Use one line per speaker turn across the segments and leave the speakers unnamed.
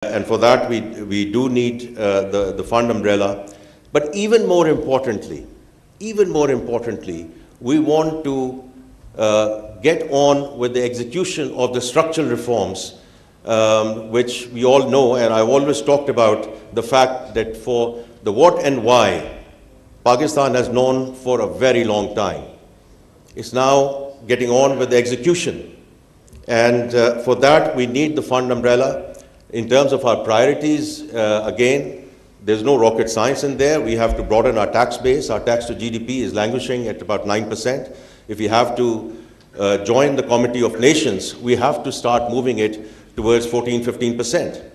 And for that, we do need the fund umbrella. But even more importantly, we want to get on with the execution of the structural reforms, which we all know, and I've always talked about the fact that for the what and why, Pakistan has known for a very long time. It's now getting on with the execution. And for that, we need the fund umbrella. In terms of our priorities, again, there's no rocket science in there. We have to broaden our tax base. Our tax to GDP is languishing at about 9%. If we have to join the Committee of Nations, we have to start moving it towards 14, 15%.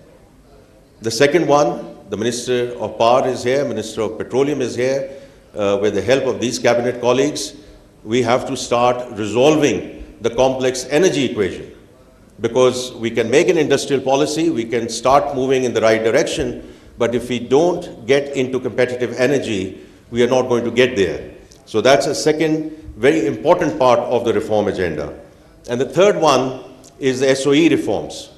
The second one, the Minister of Power is here, Minister of Petroleum is here. With the help of these cabinet colleagues, we have to start resolving the complex energy equation. Because we can make an industrial policy, we can start moving in the right direction, but if we don't get into competitive energy, we are not going to get there. So that's a second very important part of the reform agenda. And the third one is the SOE reforms.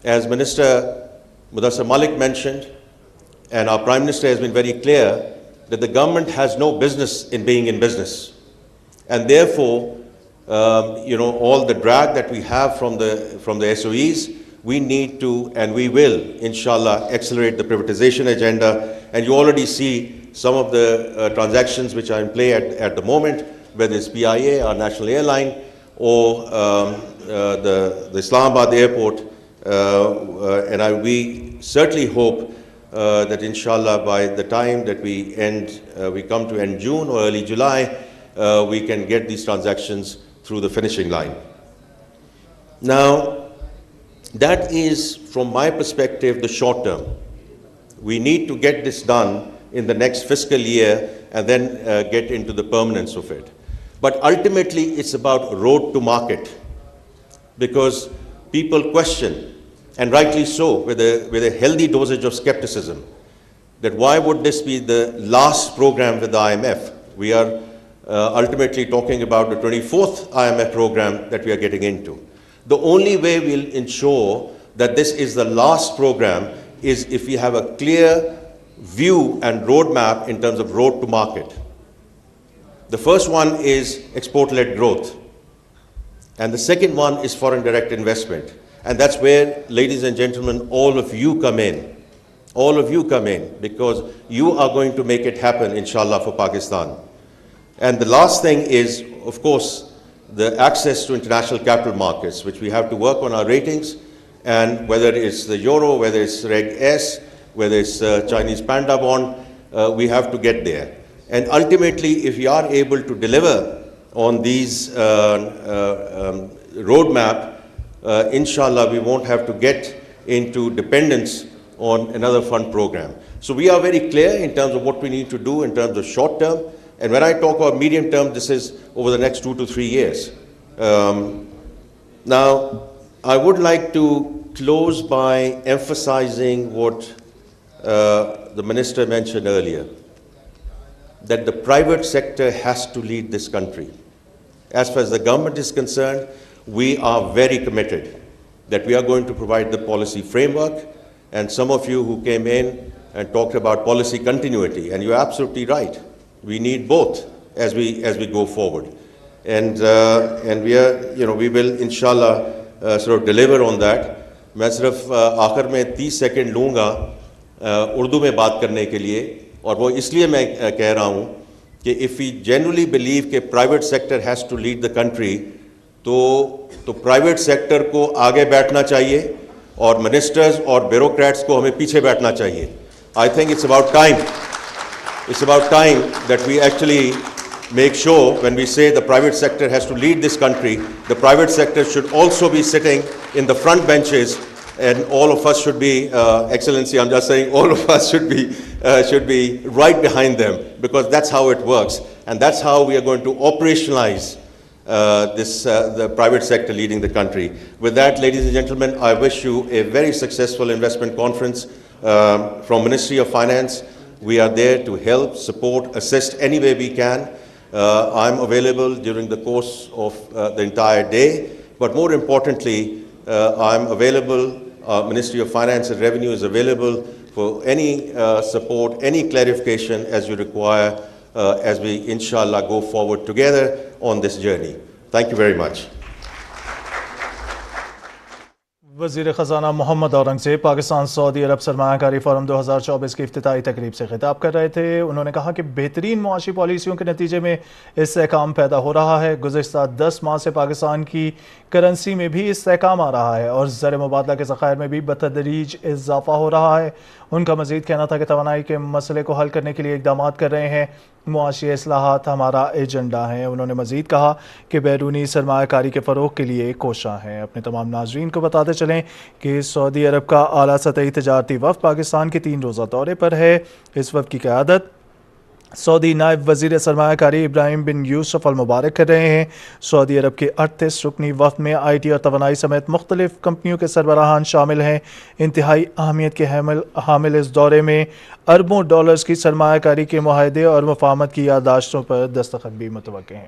As Minister Mudassir Malik mentioned, and our Prime Minister has been very clear, that the government has no business in being in business. And therefore, all the drag that we have from the SOEs, we need to, and we will, inshallah, accelerate the privatization agenda. And you already see some of the transactions which are in play at the moment, whether it's PIA, our national airline, or the Islamabad airport. We certainly hope that, inshallah, by the time that we come to end June or early July, we can get these transactions through the finishing line. Now, that is, from my perspective, the short term. We need to get this done in the next fiscal year and then get into the permanence of it. But ultimately, it's about road to market, because people question, and rightly so, with a healthy dosage of skepticism, that why would this be the last program with the IMF? We are ultimately talking about the 24th IMF program that we are getting into. The only way we'll ensure that this is the last program is if we have a clear view and roadmap in terms of road to market. The first one is export-led growth. And the second one is foreign direct investment. And that's where, ladies and gentlemen, all of you come in. All of you come in, because you are going to make it happen, inshallah, for Pakistan. And the last thing is, of course, the access to international capital markets, which we have to work on our ratings, and whether it's the euro, whether it's Reg S, whether it's Chinese Panda bond, we have to get there. And ultimately, if we are able to deliver on these roadmap, inshallah, we won't have to get into dependence on another fund program. So we are very clear in terms of what we need to do in terms of short term. And when I talk about medium term, this is over the next 2 to 3 years. Now, I would like to close by emphasizing what the Minister mentioned earlier, that the private sector has to lead this country. As far as the government is concerned, we are very committed that we are going to provide the policy framework. And some of you who came in and talked about policy continuity, and you're absolutely right. We need both as we go forward, and we will inshallah sort of deliver on that. मैं सिर्फ आखिर में 30 second लूँगा उर्दू में बात करने के लिए, और वो इसलिए मैं कह रहा हूँ कि if we genuinely believe कि private sector has to lead the country, तो private sector को आगे बैठना चाहिए और ministers और bureaucrats को हमें पीछे बैठना चाहिए. I think it's about time. It's about time that we actually make sure, when we say the private sector has to lead this country, the private sector should also be sitting in the front benches, and all of us should be, Excellency, I'm just saying, all of us should be right behind them, because that's how it works, and that's how we are going to operationalize the private sector leading the country. With that, ladies and gentlemen, I wish you a very successful investment conference from Ministry of Finance. We are there to help, support, assist any way we can. I'm available during the course of the entire day, but more importantly, I'm available Ministry of Finance and Revenue is available for any support, any clarification as you require as we inshallah go forward together on this journey. Thank you very much.
وزیر خزانہ محمد اورنگزیب پاکستان سعودی عرب سرمایہ کاری forum 2024 کی افتتاحی تقریب سے خطاب کر رہے تھے. انہوں نے کہا کہ بہترین معاشی پالیسیوں کے نتیجے میں استحکام پیدا ہو رہا ہے. گزشتہ 10 ماہ سے پاکستان کی کرنسی میں بھی استحکام آ رہا ہے اور زر مبادلہ کے ذخائر میں بھی بتدریج اضافہ ہو رہا ہے. ان کا مزید کہنا تھا کہ توانائی کے مسئلے کو حل کرنے کے لیے اقدامات کر رہے ہیں. معاشی اصلاحات ہمارا ایجنڈا ہیں. انہوں نے مزید کہا کہ بیرونی سرمایہ کاری کے فروغ کے لیے کوشاں ہیں. اپنے تمام ناظرین کو بتاتے چلیں کہ سعودی عرب کا اعلیٰ سطحی تجارتی وفد پاکستان کے 3 روزہ دورے پر ہے. اس وفد کی قیادت سعودی نائب وزیر سرمایہ کاری ابراہیم بن یوسف المبارک کر رہے ہیں. سعودی عرب کے 38 رکنی وفد میں آئی ٹی اور توانائی سمیت مختلف کمپنیوں کے سربراہان شامل ہیں. انتہائی اہمیت کے حامل اس دورے میں اربوں ڈالرز کی سرمایہ کاری کے معاہدے اور مفاہمت کی یادداشتوں پر دستخط بھی متوقع ہیں.